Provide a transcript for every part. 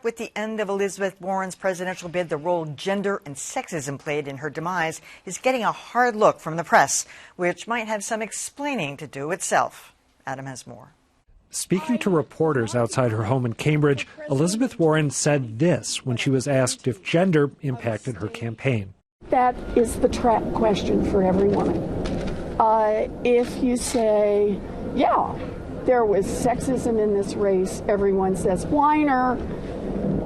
with the end of Elizabeth Warren's presidential bid, the role gender and sexism played in her demise is getting a hard look from the press, which might have some explaining to do itself. Adam has more. Speaking to reporters outside her home in Cambridge, Elizabeth Warren said this when she was asked if gender impacted her campaign. That is the trap question for every woman. If you say, yeah, there was sexism in this race, everyone says whiner.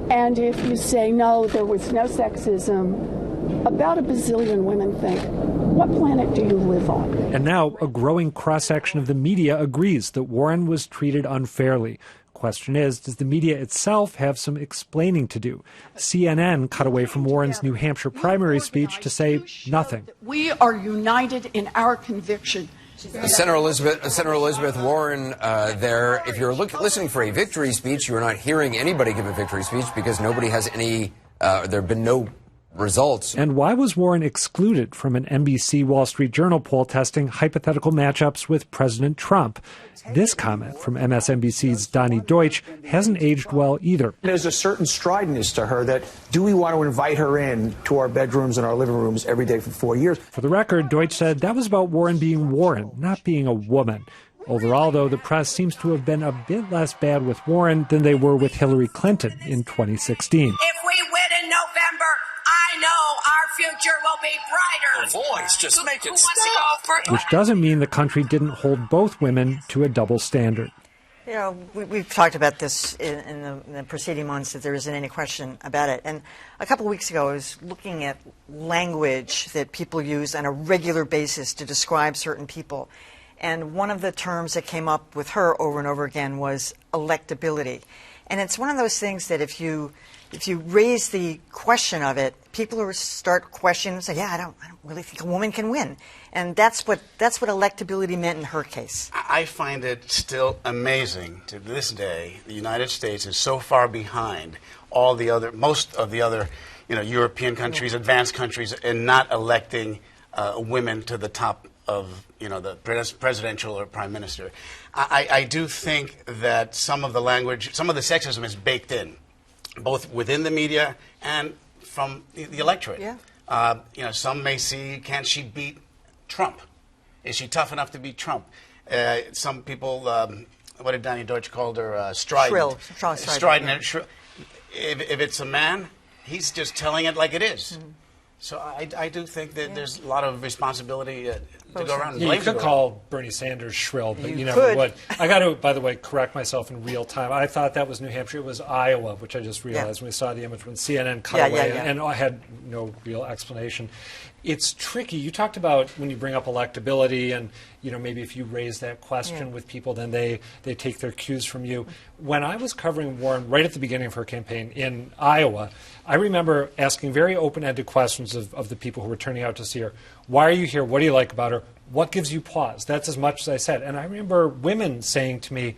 And if you say, no, there was no sexism, about a bazillion women think, what planet do you live on? And now a growing cross-section of the media agrees that Warren was treated unfairly. Question is, does the media itself have some explaining to do? CNN cut away from Warren's New Hampshire primary speech to say nothing. We are united in our conviction. Senator Elizabeth Warren there, if you're listening for a victory speech, you're not hearing anybody give a victory speech because nobody has any, there have been no results. And why was Warren excluded from an NBC Wall Street Journal poll testing hypothetical matchups with President Trump? This comment from MSNBC's Donnie Deutsch hasn't aged well either. There's a certain stridentness to her that, do we want to invite her in to our bedrooms and our living rooms every day for 4 years? For the record, Deutsch said that was about Warren being Warren, not being a woman. Overall, though, the press seems to have been a bit less bad with Warren than they were with Hillary Clinton in 2016. If we win in November, I know our future will be brighter. Your voice, just make it stop. Which doesn't mean the country didn't hold both women to a double standard. You know, we've talked about this in the preceding months, that there isn't any question about it. And a couple of weeks ago, I was looking at language that people use on a regular basis to describe certain people. And one of the terms that came up with her over and over again was electability. And it's one of those things that if you raise the question of it, people will start questioning and say, yeah, I don't really think a woman can win. And that's what electability meant in her case. I find it still amazing to this day, the United States is so far behind most of the other, European countries, advanced countries, in not electing women to the top of, the presidential or prime minister. I do think that some of the language, some of the sexism is baked in, both within the media and from the electorate. Yeah. Some may see, can she beat Trump? Is she tough enough to beat Trump? Some people, what did Donnie Deutsch call her? Strident. Strident. If it's a man, he's just telling it like it is. Mm-hmm. So I do think that there's a lot of responsibility to go around. Yeah, you could call Bernie Sanders shrill, but you never would. I got to, by the way, correct myself in real time. I thought that was New Hampshire. It was Iowa, which I just realized when we saw the image when CNN cut away, and I had no real explanation. It's tricky. You talked about when you bring up electability and, maybe if you raise that question with people, then they take their cues from you. When I was covering Warren right at the beginning of her campaign in Iowa, I remember asking very open-ended questions of the people who were turning out to see her. Why are you here? What do you like about her? What gives you pause? That's as much as I said. And I remember women saying to me,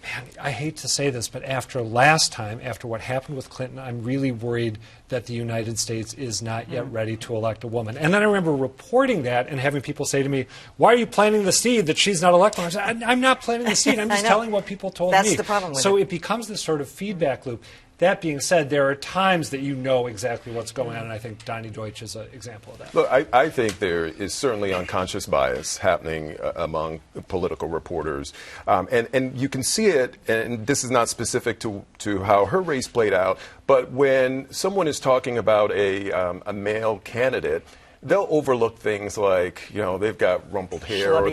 man, I hate to say this, but after last time, after what happened with Clinton, I'm really worried that the United States is not yet ready to elect a woman. And then I remember reporting that and having people say to me, why are you planting the seed that she's not elected? I said, I'm not planting the seed. I'm just telling what people told me. That's the problem with it becomes this sort of feedback loop. That being said, there are times that you know exactly what's going on, and I think Donnie Deutsch is an example of that. Look, I think there is certainly unconscious bias happening among political reporters, and you can see it, and this is not specific to how her race played out, but when someone is talking about a male candidate, they'll overlook things like, they've got rumpled hair, or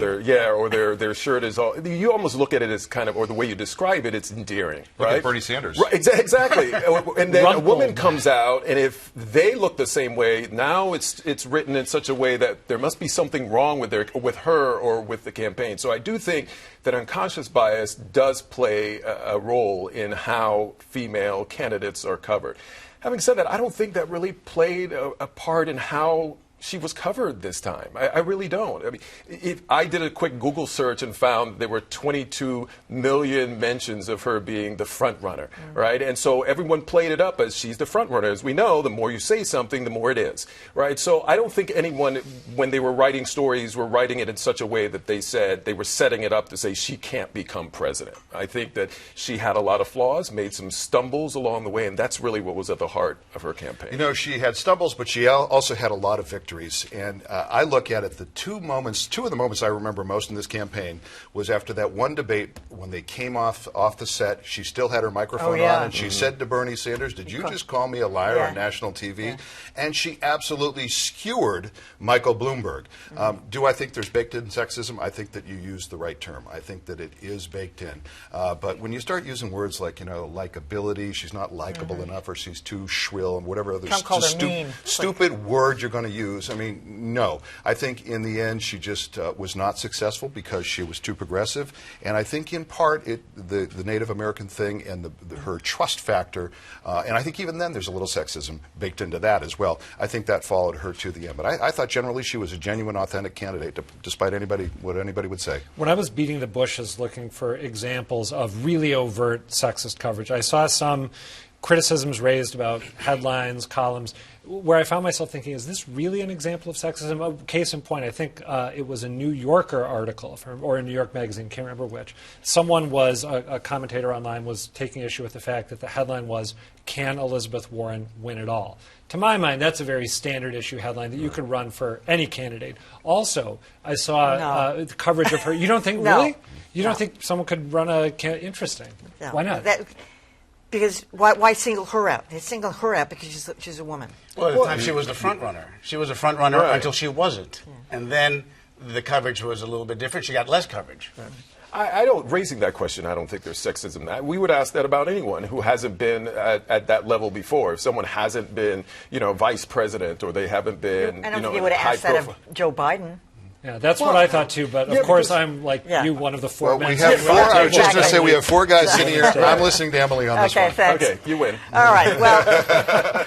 their shirt is all. You almost look at it as kind of, or the way you describe it, it's endearing. Look right? at Bernie Sanders. Right, exactly. And then a woman comes out, and if they look the same way, now it's written in such a way that there must be something wrong with her or with the campaign. So I do think that unconscious bias does play a role in how female candidates are covered. Having said that, I don't think that really played a part in how she was covered this time. I really don't. I mean, if I did a quick Google search and found there were 22 million mentions of her being the front runner, right? And so everyone played it up as she's the front runner. As we know, the more you say something, the more it is, right? So I don't think anyone, when they were writing stories, were writing it in such a way that they said they were setting it up to say, say she can't become president. I think that she had a lot of flaws, made some stumbles along the way, and that's really what was at the heart of her campaign. You know, she had stumbles, but she also had a lot of victories. And I look at it, two of the moments I remember most in this campaign was after that one debate when they came off the set. She still had her microphone on, and she said to Bernie Sanders, "Did you just call me a liar on national TV?" Yeah. And she absolutely skewered Michael Bloomberg. Do I think there's baked-in sexism? I think that you used the right term. I think that it is baked in. But when you start using words like, likability, she's not likable enough, or she's too shrill, and whatever other stupid word you're going to use, I mean, no. I think in the end she just was not successful because she was too progressive. And I think in part the Native American thing and her trust factor, and I think even then there's a little sexism baked into that as well. I think that followed her to the end. But I thought generally she was a genuine, authentic candidate, despite what anybody would say. When I was beating the bushes looking for examples of really overt sexist coverage, I saw some criticisms raised about headlines, columns, where I found myself thinking, is this really an example of sexism? Case in point, I think it was a New Yorker article, or a New York magazine, can't remember which. Someone was, a commentator online was taking issue with the fact that the headline was, "Can Elizabeth Warren win it all?" To my mind, that's a very standard issue headline that you could run for any candidate. Also, I saw coverage of her. You don't think, really? You don't think someone could run interesting? No. Why not? Because why single her out? They single her out because she's a woman. Well, at the time she was the front runner. She was a front runner until she wasn't. Yeah. And then the coverage was a little bit different. She got less coverage. Right. Raising that question, I don't think there's sexism in that. We would ask that about anyone who hasn't been at that level before. If someone hasn't been, vice president, or they haven't been, I don't think you would have asked that of Joe Biden. Yeah, that's what I thought too, but of course I'm like you, one of the four men. We have four. I was just going to say we have four guys sitting here. I'm listening to Emily on this one. Okay, thanks. Okay, you win. All right, well.